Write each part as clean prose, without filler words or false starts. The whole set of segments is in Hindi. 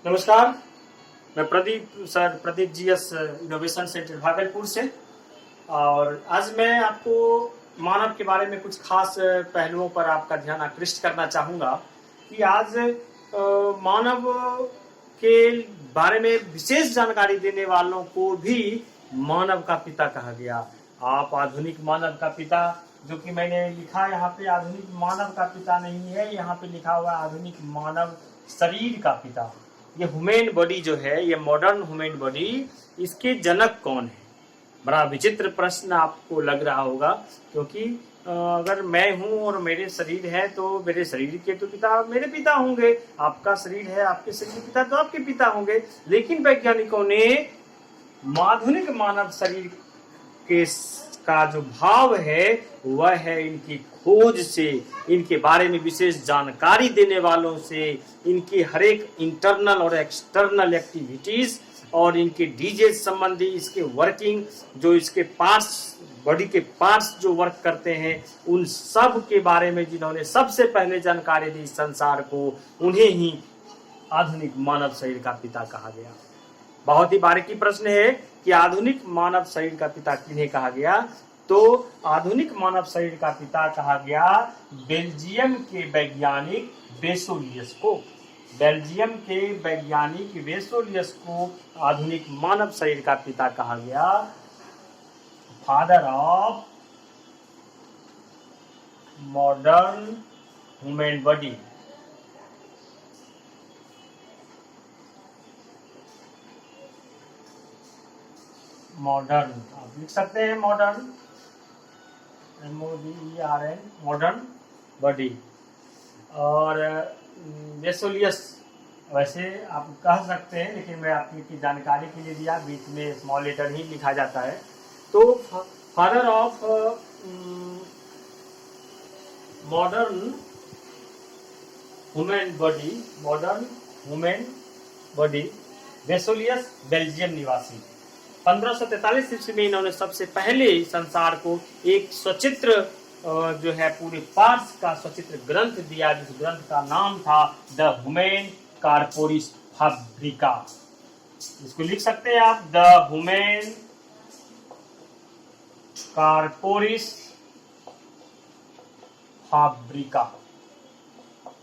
नमस्कार। मैं Pradeep GS innovation centre Bhagalpur से। और आज मैं आपको मानव के बारे में कुछ खास पहलुओं पर आपका ध्यान आकृष्ट करना चाहूँगा कि आज मानव के बारे में विशेष जानकारी देने वालों को भी मानव का पिता कहा गया। आप आधुनिक मानव का पिता, जो कि मैंने लिखा यहाँ पे आधुनिक मानव का पिता नहीं है, यहाँ पे लिखा हुआ आधुनिक मानव शरीर का पिता। ये ह्यूमन बॉडी जो है, ये मॉडर्न ह्यूमन बॉडी, इसके जनक कौन है? बड़ा विचित्र प्रश्न आपको लग रहा होगा, क्योंकि अगर मैं हूं और मेरे शरीर है तो मेरे शरीर के तो पिता मेरे पिता होंगे, आपका शरीर है, आपके शरीर के पिता तो आपके पिता होंगे। लेकिन वैज्ञानिकों ने आधुनिक मानव शरीर के का जो भाव है वह है इनकी खोज से, इनके बारे में विशेष जानकारी देने वालों से, इनकी हर एक इंटरनल और एक्सटर्नल एक्टिविटीज और इनके डीजे संबंधी इसके वर्किंग, जो इसके पार्ट्स, बॉडी के पार्ट्स जो वर्क करते हैं, उन सब के बारे में जिन्होंने सबसे पहले जानकारी दी संसार को, उन्हें ही आधुनिक मानव शरीर का पिता कहा गया। बहुत ही बारीकी प्रश्न है कि आधुनिक मानव शरीर का पिता किन्हें कहा गया। तो आधुनिक मानव शरीर का पिता कहा गया बेल्जियम के वैज्ञानिक वेसोलियस को। बेल्जियम के वैज्ञानिक वेसोलियस को आधुनिक मानव शरीर का पिता कहा गया। Father of modern human body. Modern आप लिख सकते हैं, मॉडर्न, MODERN, मॉडर्न बॉडी। और वेसोलियस वैसे आप कह सकते हैं, लेकिन मैं आपकी जानकारी के लिए दिया, बीच में स्मॉल लेटर ही लिखा जाता है। तो father of modern human body, modern human body, Vesalius Belgium निवासी। 1543 ईस्वी में इन्होंने सबसे पहले संसार को एक सचित्र जो है पूरे पार्ट्स का सचित्र ग्रंथ दिया, जिस ग्रंथ का नाम था द ह्यूमन कॉर्पोरिस फैब्रिका। इसको लिख सकते हैं आप, द ह्यूमन कॉर्पोरिस फैब्रिका,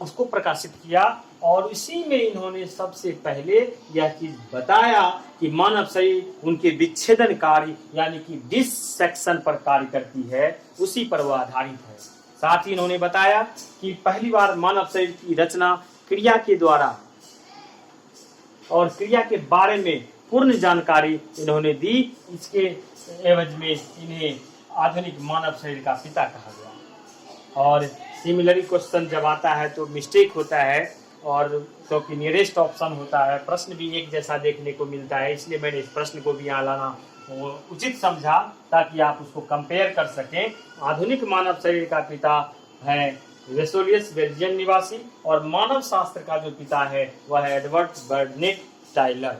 उसको प्रकाशित किया। और इसी में इन्होंने सबसे पहले यह चीज बताया कि मानव शरीर उनके विच्छेदन कार्य यानी कि डिसेक्शन पर कार्य करती है, उसी पर वह आधारित है। साथ ही इन्होंने बताया कि पहली बार मानव शरीर की रचना क्रिया के द्वारा, और क्रिया के बारे में पूर्ण जानकारी इन्होंने दी। इसके एवज में इन्हें आधुनिक मानव शरीर का पिता कहा गया। और सिमिलरी क्वेश्चन जब आता है तो मिस्टेक होता है, और क्योंकि नियरेस्ट ऑप्शन होता है, प्रश्न भी एक जैसा देखने को मिलता है, इसलिए मैंने इस प्रश्न को भी यहाँ लाना उचित समझा ताकि आप उसको कंपेयर कर सकें। आधुनिक मानव शरीर का पिता है वेसोलियस, बेल्जियम निवासी। और मानव शास्त्र का जो पिता है वह है Edward Burnett Tylor.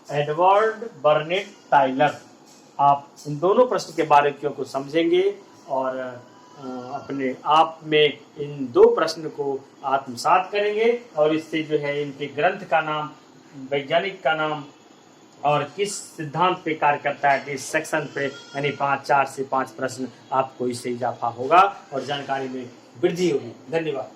Edward Burnett Tylor. आप इन दोनों प्रश्न के बारीकियों को समझेंगे और अपने आप में इन दो प्रश्न को आत्मसात करेंगे, और इससे जो है इनके ग्रंथ का नाम, वैज्ञानिक का नाम और किस सिद्धांत पे कार्य करता है, इस सेक्शन पे, यानी 4 से 5 प्रश्न आपको इससे इजाफा होगा और जानकारी में वृद्धि होगी। धन्यवाद।